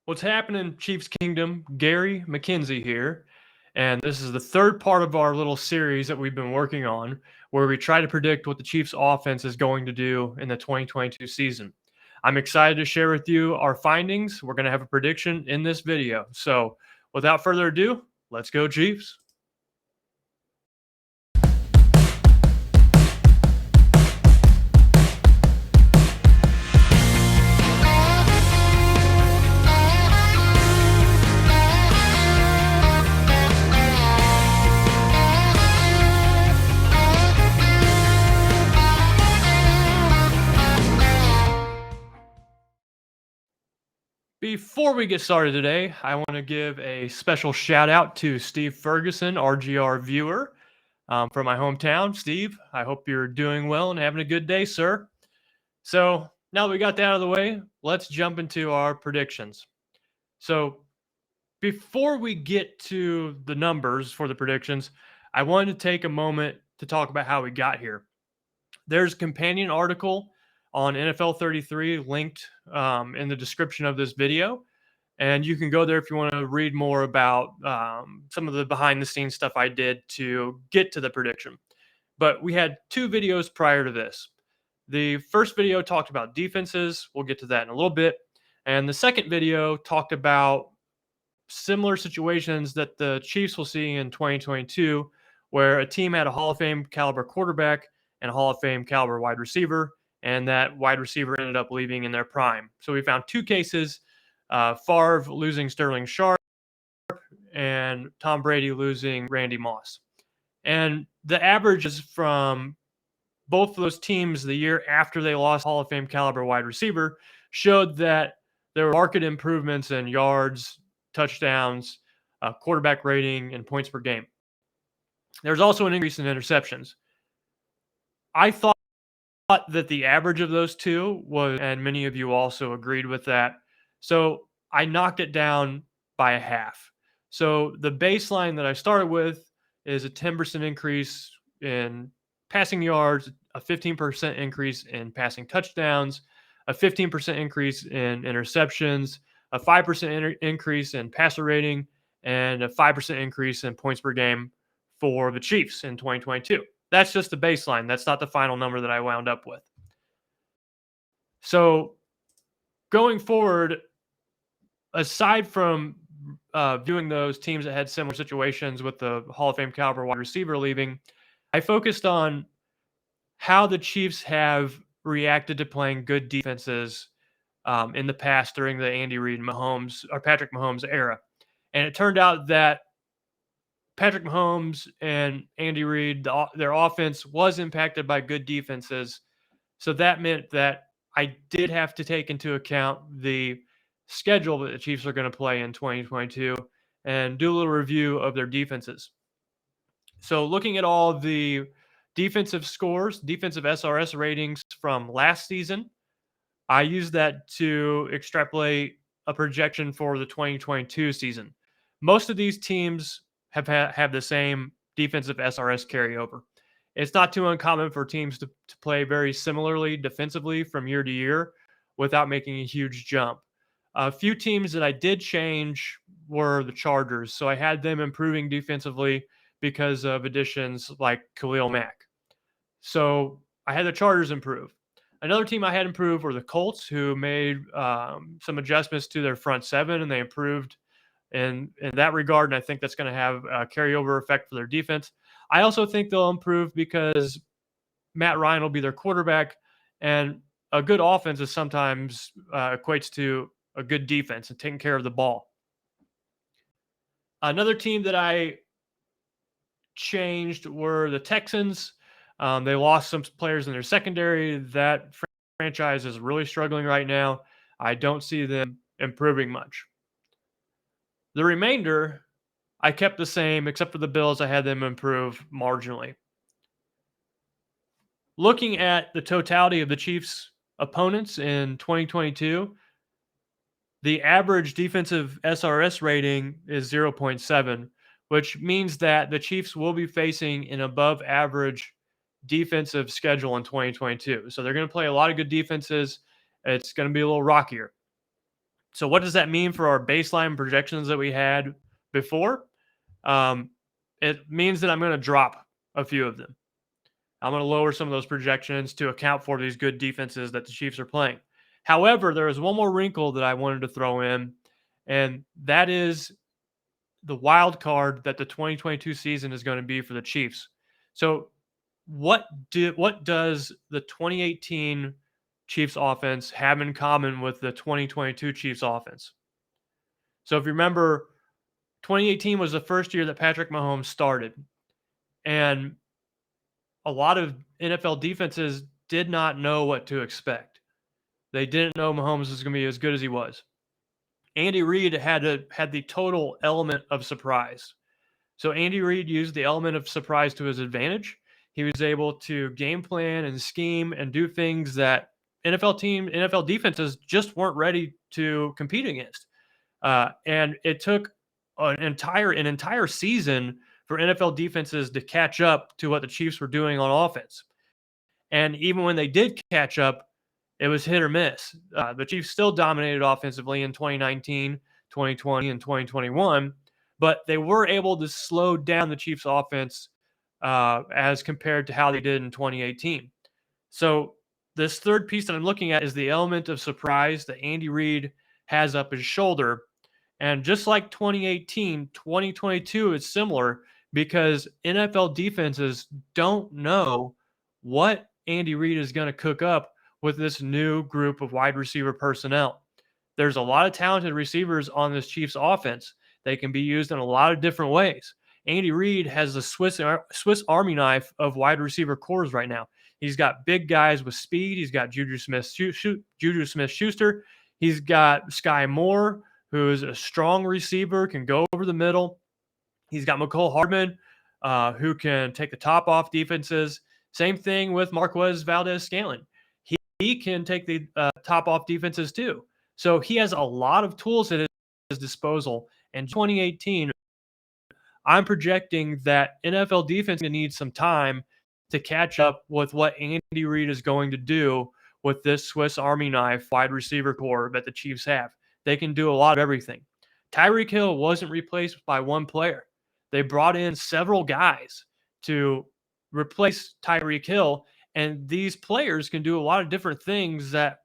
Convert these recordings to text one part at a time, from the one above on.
What's happening, Chiefs Kingdom? Gary McKenzie here. And this is the third part of our little series that we've been working on where we try to predict what the Chiefs offense is going to do in the 2022 season. I'm excited to share with you our findings. We're going to have a prediction in this video. So without further ado, let's go, Chiefs. Before we get started today, I want to give a special shout out to Steve Ferguson, RGR viewer from my hometown. Steve, I hope you're doing well and having a good day, sir. So now that we got that out of the way, let's jump into our predictions. So before we get to the numbers for the predictions, I wanted to take a moment to talk about how we got here. There's a companion article on NFL 33 linked in the description of this video. And you can go there if you want to read more about some of the behind the scenes stuff I did to get to the prediction. But we had two videos prior to this. The first video talked about defenses. We'll get to that in a little bit. And the second video talked about similar situations that the Chiefs will see in 2022, where a team had a Hall of Fame caliber quarterback and a Hall of Fame caliber wide receiver, and that wide receiver ended up leaving in their prime. So we found two cases, Favre losing Sterling Sharp and Tom Brady losing Randy Moss. And the averages from both of those teams the year after they lost Hall of Fame caliber wide receiver showed that there were marked improvements in yards, touchdowns, quarterback rating, and points per game. There's also an increase in interceptions. I thought that the average of those two was, and many of you also agreed with that. So I knocked it down by a half. So the baseline that I started with is a 10% increase in passing yards, a 15% increase in passing touchdowns, a 15% increase in interceptions, a 5% increase in passer rating, and a 5% increase in points per game for the Chiefs in 2022. That's just the baseline. That's not the final number that I wound up with. So going forward, aside from viewing those teams that had similar situations with the Hall of Fame caliber wide receiver leaving, I focused on how the Chiefs have reacted to playing good defenses in the past during the Andy Reid Mahomes or Patrick Mahomes era. And it turned out that Patrick Mahomes and Andy Reid, their offense was impacted by good defenses. So that meant that I did have to take into account the schedule that the Chiefs are going to play in 2022 and do a little review of their defenses. So looking at all the defensive scores, defensive SRS ratings from last season, I used that to extrapolate a projection for the 2022 season. Most of these teams have the same defensive SRS carryover. It's not too uncommon for teams to play very similarly defensively from year to year without making a huge jump. A few teams that I did change were the Chargers. So I had them improving defensively because of additions like Khalil Mack. So I had the Chargers improve. Another team I had improved were the Colts, who made some adjustments to their front seven, and they improved in that regard. And I think that's going to have a carryover effect for their defense. I also think they'll improve because Matt Ryan will be their quarterback, and a good offense is sometimes equates to a good defense and taking care of the ball. Another team that I changed were the Texans. They lost some players in their secondary. That franchise is really struggling right now. I don't see them improving much. The remainder, I kept the same, except for the Bills. I had them improve marginally. Looking at the totality of the Chiefs' opponents in 2022, the average defensive SRS rating is 0.7, which means that the Chiefs will be facing an above average defensive schedule in 2022. So they're going to play a lot of good defenses. It's going to be a little rockier. So what does that mean for our baseline projections that we had before? Um, it means that I'm going to drop a few of them. I'm going to lower some of those projections to account for these good defenses that the Chiefs are playing. However, there is one more wrinkle that I wanted to throw in, and that is the wild card that the 2022 season is going to be for the Chiefs. So, what does the 2018 Chiefs offense have in common with the 2022 Chiefs offense? So, if you remember, 2018 was the first year that Patrick Mahomes started, and a lot of NFL defenses did not know what to expect. They didn't know Mahomes was going to be as good as he was. Andy Reid had the total element of surprise. So Andy Reid used the element of surprise to his advantage. He was able to game plan and scheme and do things that NFL defenses just weren't ready to compete against. And it took an entire season for NFL defenses to catch up to what the Chiefs were doing on offense. And even when they did catch up, it was hit or miss. The Chiefs still dominated offensively in 2019, 2020, and 2021, but they were able to slow down the Chiefs' offense as compared to how they did in 2018. So this third piece that I'm looking at is the element of surprise that Andy Reid has up his shoulder. And just like 2018, 2022 is similar because NFL defenses don't know what Andy Reid is going to cook up with this new group of wide receiver personnel. There's a lot of talented receivers on this Chiefs offense. They can be used in a lot of different ways. Andy Reid has the Swiss Army knife of wide receiver cores right now. He's got big guys with speed. He's got Juju Smith-Schuster. He's got Sky Moore, who is a strong receiver, can go over the middle. He's got McCole Hardman, who can take the top off defenses. Same thing with Marquez Valdez-Scantling. He can take the top off defenses too. So he has a lot of tools at his disposal. And 2018, I'm projecting that NFL defense needs some time to catch up with what Andy Reid is going to do with this Swiss Army knife wide receiver core that the Chiefs have. They can do a lot of everything. Tyreek Hill wasn't replaced by one player. They brought in several guys to replace Tyreek Hill, and these players can do a lot of different things that,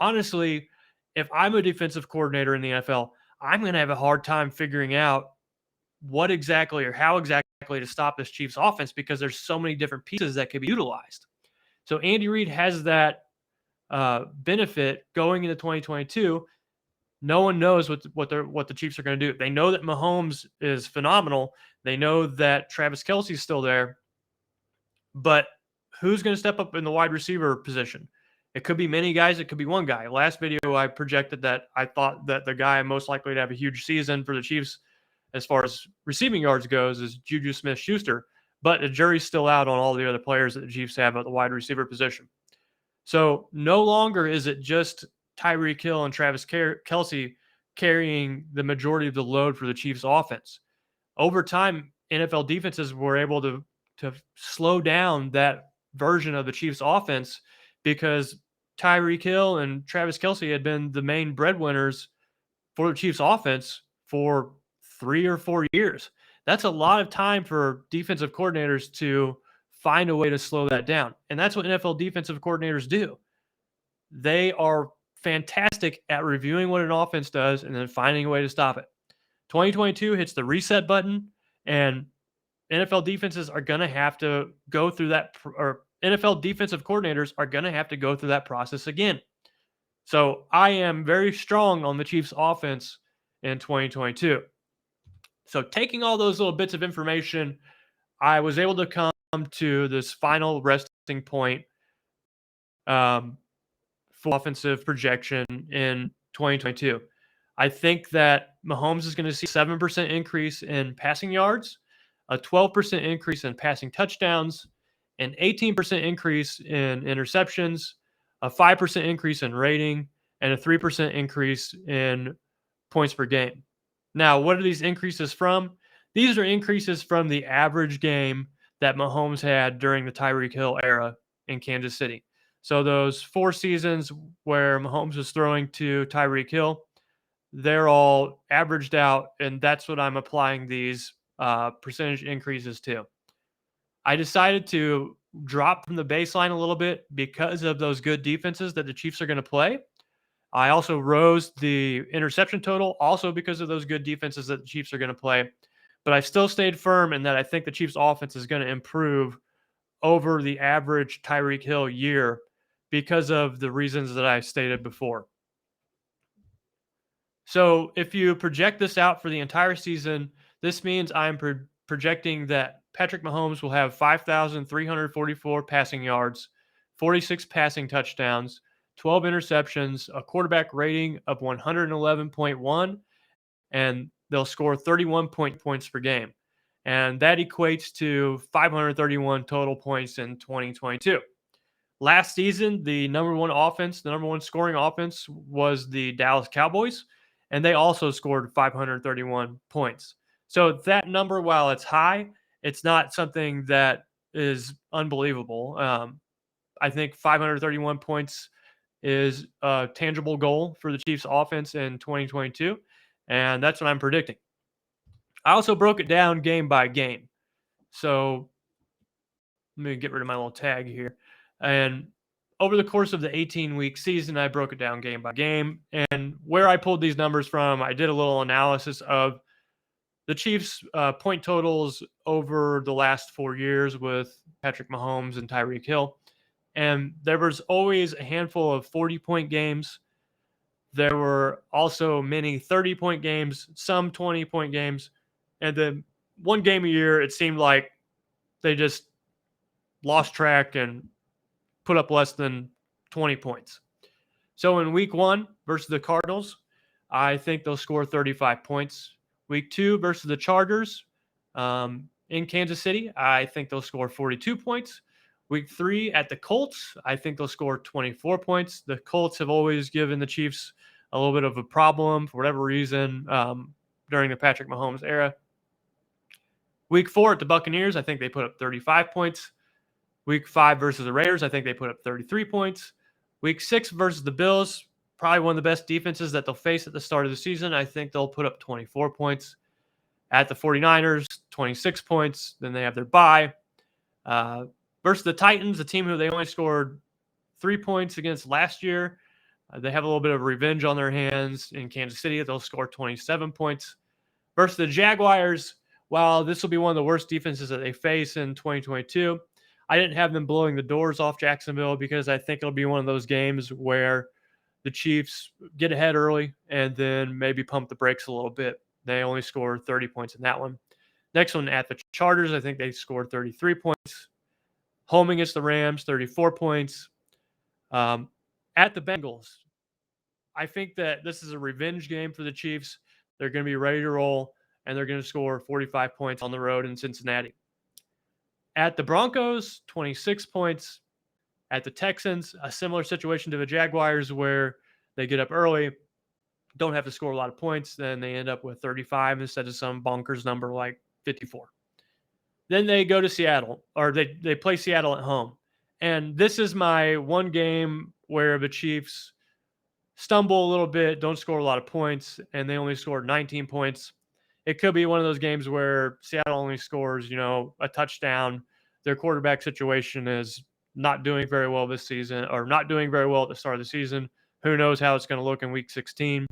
honestly, if I'm a defensive coordinator in the NFL, I'm going to have a hard time figuring out what exactly or how exactly to stop this Chiefs offense because there's so many different pieces that could be utilized. So Andy Reid has that benefit going into 2022. No one knows what the Chiefs are going to do. They know that Mahomes is phenomenal. They know that Travis Kelce's still there, but who's going to step up in the wide receiver position? It could be many guys. It could be one guy. Last video, I projected that I thought that the guy most likely to have a huge season for the Chiefs as far as receiving yards goes is Juju Smith-Schuster, but the jury's still out on all the other players that the Chiefs have at the wide receiver position. So no longer is it just Tyreek Hill and Travis Kelce carrying the majority of the load for the Chiefs offense. Over time, NFL defenses were able to slow down that version of the Chiefs offense because Tyreek Hill and Travis Kelce had been the main breadwinners for the Chiefs offense for 3 or 4 years. That's a lot of time for defensive coordinators to find a way to slow that down. And that's what NFL defensive coordinators do. They are fantastic at reviewing what an offense does and then finding a way to stop it. 2022 hits the reset button, and NFL defenses are going to have to go through that, or NFL defensive coordinators are going to have to go through that process again. So I am very strong on the Chiefs offense in 2022. So taking all those little bits of information, I was able to come to this final resting point for offensive projection in 2022. I think that Mahomes is going to see a 7% increase in passing yards, a 12% increase in passing touchdowns, an 18% increase in interceptions, a 5% increase in rating, and a 3% increase in points per game. Now, what are these increases from? These are increases from the average game that Mahomes had during the Tyreek Hill era in Kansas City. So those 4 seasons where Mahomes was throwing to Tyreek Hill, they're all averaged out, and that's what I'm applying these percentage increases to. I decided to drop from the baseline a little bit because of those good defenses that the Chiefs are going to play. I also rose the interception total also because of those good defenses that the Chiefs are going to play. But I still stayed firm in that I think the Chiefs offense is going to improve over the average Tyreek Hill year because of the reasons that I stated before. So if you project this out for the entire season, this means I'm projecting that Patrick Mahomes will have 5,344 passing yards, 46 passing touchdowns, 12 interceptions, a quarterback rating of 111.1, and they'll score 31 points per game. And that equates to 531 total points in 2022. Last season, the number one offense, the number one scoring offense was the Dallas Cowboys, and they also scored 531 points. So that number, while it's high, it's not something that is unbelievable. I think 531 points is a tangible goal for the Chiefs offense in 2022, and that's what I'm predicting. I also broke it down game by game. So let me get rid of my little tag here. And over the course of the 18-week season, I broke it down game by game. And where I pulled these numbers from, I did a little analysis of the Chiefs' point totals over the last 4 years with Patrick Mahomes and Tyreek Hill. And there was always a handful of 40-point games. There were also many 30-point games, some 20-point games. And then one game a year, it seemed like they just lost track and put up less than 20 points. So in week 1 versus the Cardinals, I think they'll score 35 points. Week 2 versus the Chargers in Kansas City, I think they'll score 42 points. Week 3 at the Colts, I think they'll score 24 points. The Colts have always given the Chiefs a little bit of a problem for whatever reason during the Patrick Mahomes era. Week 4 at the Buccaneers, I think they put up 35 points. Week 5 versus the Raiders, I think they put up 33 points. Week 6 versus the Bills, probably one of the best defenses that they'll face at the start of the season. I think they'll put up 24 points. At the 49ers, 26 points. Then they have their bye. Versus the Titans, a team who they only scored 3 points against last year. They have a little bit of revenge on their hands in Kansas City. They'll score 27 points. Versus the Jaguars, while this will be one of the worst defenses that they face in 2022, I didn't have them blowing the doors off Jacksonville because I think it'll be one of those games where the Chiefs get ahead early and then maybe pump the brakes a little bit. They only scored 30 points in that one. Next one at the Chargers, I think they scored 33 points. Home against the Rams, 34 points. At the Bengals, I think that this is a revenge game for the Chiefs. They're going to be ready to roll, and they're going to score 45 points on the road in Cincinnati. At the Broncos, 26 points. At the Texans, a similar situation to the Jaguars where they get up early, don't have to score a lot of points, then they end up with 35 instead of some bonkers number like 54. Then they go to Seattle, or they play Seattle at home. And this is my one game where the Chiefs stumble a little bit, don't score a lot of points, and they only scored 19 points. It could be one of those games where Seattle only scores, a touchdown. Their quarterback situation is not doing very well this season, or not doing very well at the start of the season. Who knows how it's going to look in week 16.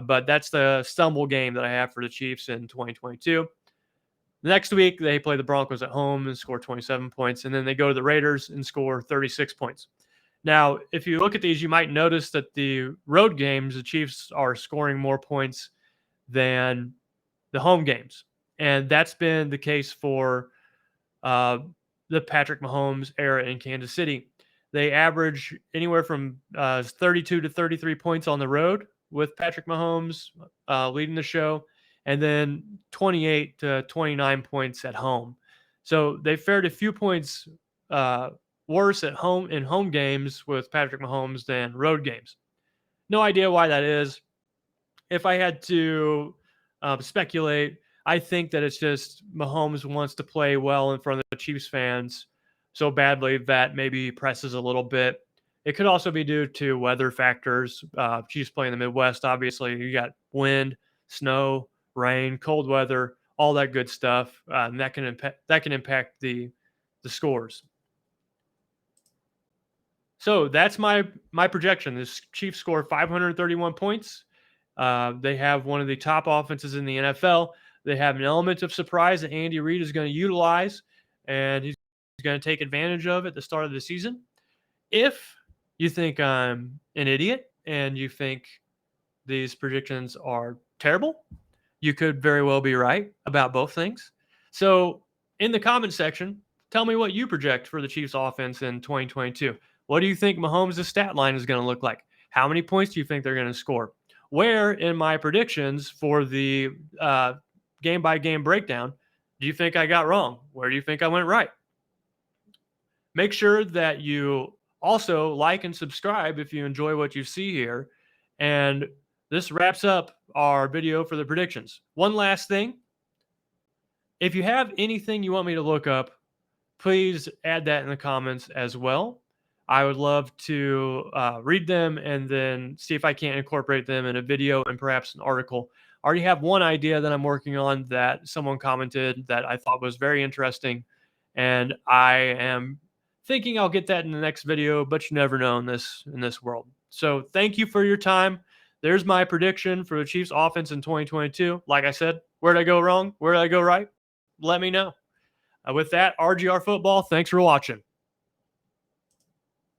But that's the stumble game that I have for the Chiefs in 2022. Next week, they play the Broncos at home and score 27 points. And then they go to the Raiders and score 36 points. Now, if you look at these, you might notice that the road games, the Chiefs are scoring more points than the home games. And that's been the case for the Patrick Mahomes era in Kansas City. They average anywhere from 32 to 33 points on the road with Patrick Mahomes leading the show, and then 28 to 29 points at home. So they fared a few points worse at home in home games with Patrick Mahomes than road games. No idea why that is. If I had to speculate, I think that it's just Mahomes wants to play well in front of the Chiefs fans so badly that maybe he presses a little bit. It could also be due to weather factors. Chiefs play in the Midwest, obviously. You got wind, snow, rain, cold weather, all that good stuff, and that can impact the scores. So that's my projection. This Chiefs score 531 points. They have one of the top offenses in the NFL. They have an element of surprise that Andy Reid is going to utilize, and he's going to take advantage of at the start of the season. If you think I'm an idiot and you think these predictions are terrible, you could very well be right about both things. So, in the comment section, tell me what you project for the Chiefs offense in 2022. What do you think Mahomes' stat line is going to look like? How many points do you think they're going to score? Where in my predictions for the game by game breakdown do you think I got wrong? Where do you think I went right? Make sure that you also like and subscribe if you enjoy what you see here. And this wraps up our video for the predictions. One last thing. If you have anything you want me to look up, please add that in the comments as well. I would love to read them and then see if I can't incorporate them in a video and perhaps an article. I already have one idea that I'm working on that someone commented that I thought was very interesting, and I am thinking I'll get that in the next video, but you never know in this world. So thank you for your time. There's my prediction for the Chiefs offense in 2022. Like I said, where did I go wrong? Where did I go right? Let me know. With that, RGR Football, thanks for watching.